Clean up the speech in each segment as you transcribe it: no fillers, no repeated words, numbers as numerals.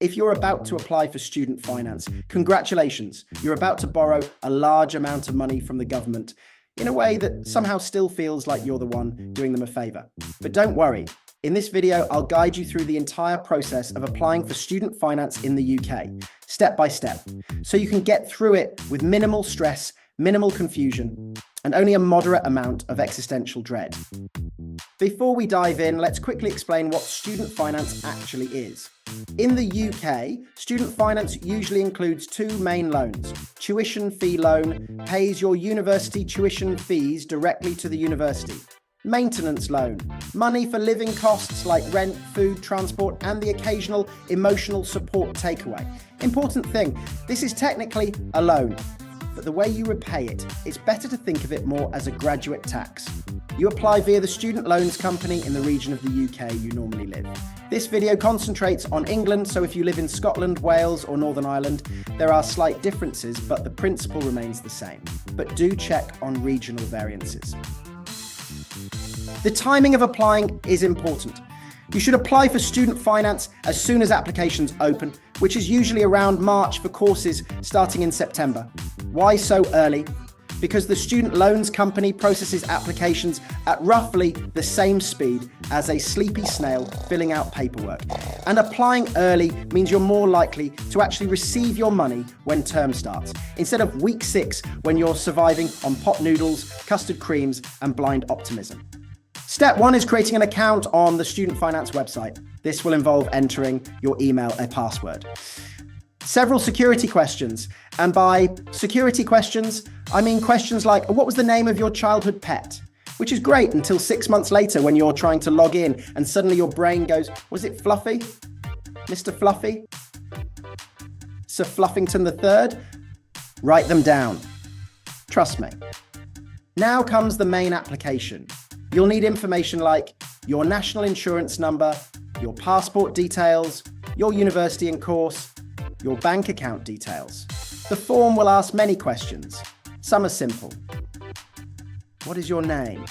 If you're about to apply for student finance, congratulations, you're about to borrow a large amount of money from the government in a way that somehow still feels like you're the one doing them a favour. But don't worry, in this video, I'll guide you through the entire process of applying for student finance in the UK, step by step, so you can get through it with minimal stress, minimal confusion, and only a moderate amount of existential dread. Before we dive in, let's quickly explain what student finance actually is. In the UK, student finance usually includes two main loans. Tuition fee loan pays your university tuition fees directly to the university. Maintenance loan, money for living costs like rent, food, transport, and the occasional emotional support takeaway. Important thing, this is technically a loan, but the way you repay it, it's better to think of it more as a graduate tax. You apply via the student loans company in the region of the UK you normally live. This video concentrates on England, so if you live in Scotland, Wales, or Northern Ireland, there are slight differences, but the principle remains the same. But do check on regional variances. The timing of applying is important. You should apply for student finance as soon as applications open, which is usually around March for courses starting in September. Why so early? Because the student loans company processes applications at roughly the same speed as a sleepy snail filling out paperwork. And applying early means you're more likely to actually receive your money when term starts, instead of week 6 when you're surviving on pot noodles, custard creams, and blind optimism. Step 1 is creating an account on the student finance website. This will involve entering your email and password. Several security questions, and by security questions, I mean questions like, what was the name of your childhood pet? Which is great until 6 months later when you're trying to log in and suddenly your brain goes, was it Fluffy? Mr. Fluffy? Sir Fluffington III? Write them down. Trust me. Now comes the main application. You'll need information like your national insurance number, your passport details, your university and course, your bank account details. The form will ask many questions. Some are simple. What is your name?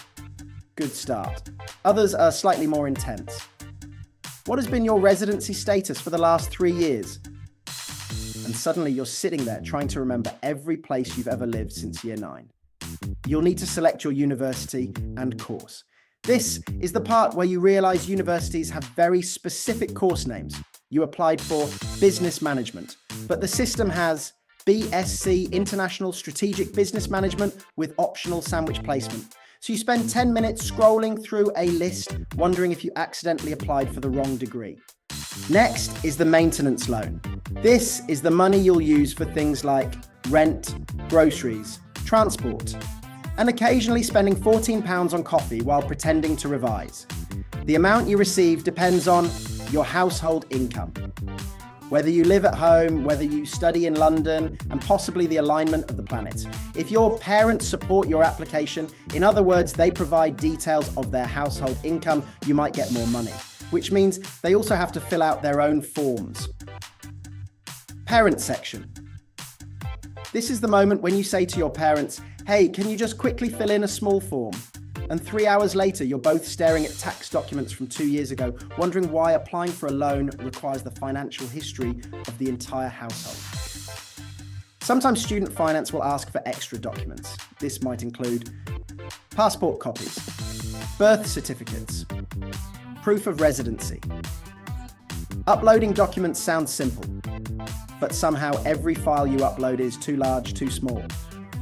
Good start. Others are slightly more intense. What has been your residency status for the last 3 years? And suddenly you're sitting there trying to remember every place you've ever lived since year 9. You'll need to select your university and course. This is the part where you realise universities have very specific course names. You applied for business management, but the system has BSc International Strategic Business Management with optional sandwich placement. So you spend 10 minutes scrolling through a list, wondering if you accidentally applied for the wrong degree. Next is the maintenance loan. This is the money you'll use for things like rent, groceries, transport, and occasionally spending £14 on coffee while pretending to revise. The amount you receive depends on your household income. Whether you live at home, whether you study in London, and possibly the alignment of the planets. If your parents support your application, in other words, they provide details of their household income, you might get more money, which means they also have to fill out their own forms. Parent section. This is the moment when you say to your parents, hey, can you just quickly fill in a small form? And 3 hours later, you're both staring at tax documents from 2 years ago, wondering why applying for a loan requires the financial history of the entire household. Sometimes student finance will ask for extra documents. This might include passport copies, birth certificates, proof of residency. Uploading documents sounds simple, but somehow every file you upload is too large, too small,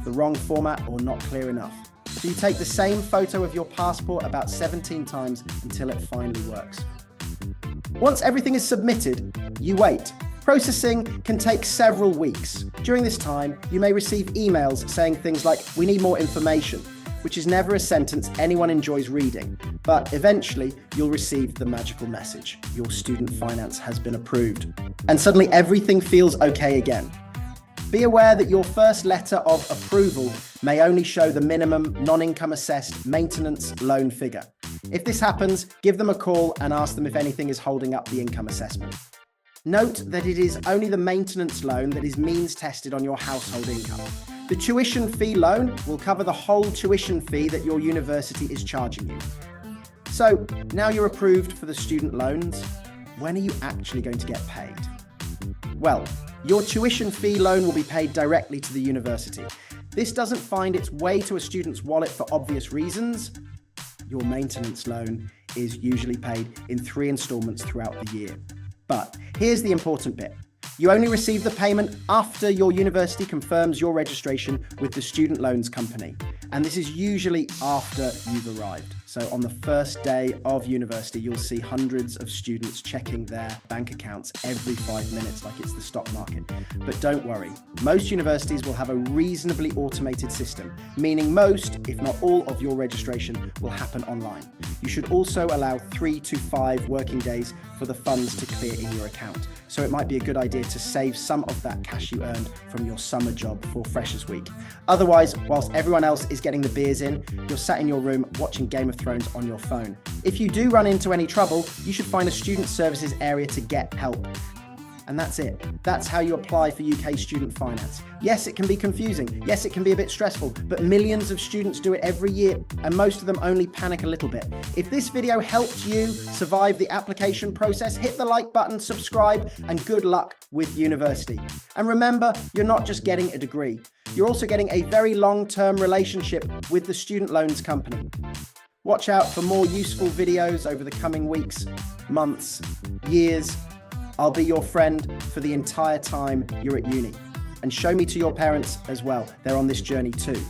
the wrong format, or not clear enough. So you take the same photo of your passport about 17 times until it finally works. Once everything is submitted, you wait. Processing can take several weeks. During this time, you may receive emails saying things like, we need more information, which is never a sentence anyone enjoys reading, but eventually you'll receive the magical message. Your student finance has been approved. And suddenly everything feels okay again. Be aware that your first letter of approval may only show the minimum non-income assessed maintenance loan figure. If this happens, give them a call and ask them if anything is holding up the income assessment. Note that it is only the maintenance loan that is means tested on your household income. The tuition fee loan will cover the whole tuition fee that your university is charging you. So now you're approved for the student loans. When are you actually going to get paid? Well, your tuition fee loan will be paid directly to the university. This doesn't find its way to a student's wallet for obvious reasons. Your maintenance loan is usually paid in 3 installments throughout the year. But here's the important bit. You only receive the payment after your university confirms your registration with the student loans company. And this is usually after you've arrived. So on the first day of university, you'll see hundreds of students checking their bank accounts every 5 minutes like it's the stock market. But don't worry, most universities will have a reasonably automated system, meaning most, if not all, of your registration will happen online. You should also allow 3 to 5 working days for the funds to clear in your account. So it might be a good idea to save some of that cash you earned from your summer job for Freshers Week. Otherwise, whilst everyone else is getting the beers in, you're sat in your room watching Game of Thrones on your phone. If you do run into any trouble, you should find a student services area to get help. And that's it. That's how you apply for UK student finance. Yes, it can be confusing. Yes, it can be a bit stressful, but millions of students do it every year, and most of them only panic a little bit. If this video helped you survive the application process, hit the like button, subscribe, and good luck with university. And remember, you're not just getting a degree. You're also getting a very long-term relationship with the student loans company. Watch out for more useful videos over the coming weeks, months, years. I'll be your friend for the entire time you're at uni. And show me to your parents as well. They're on this journey too.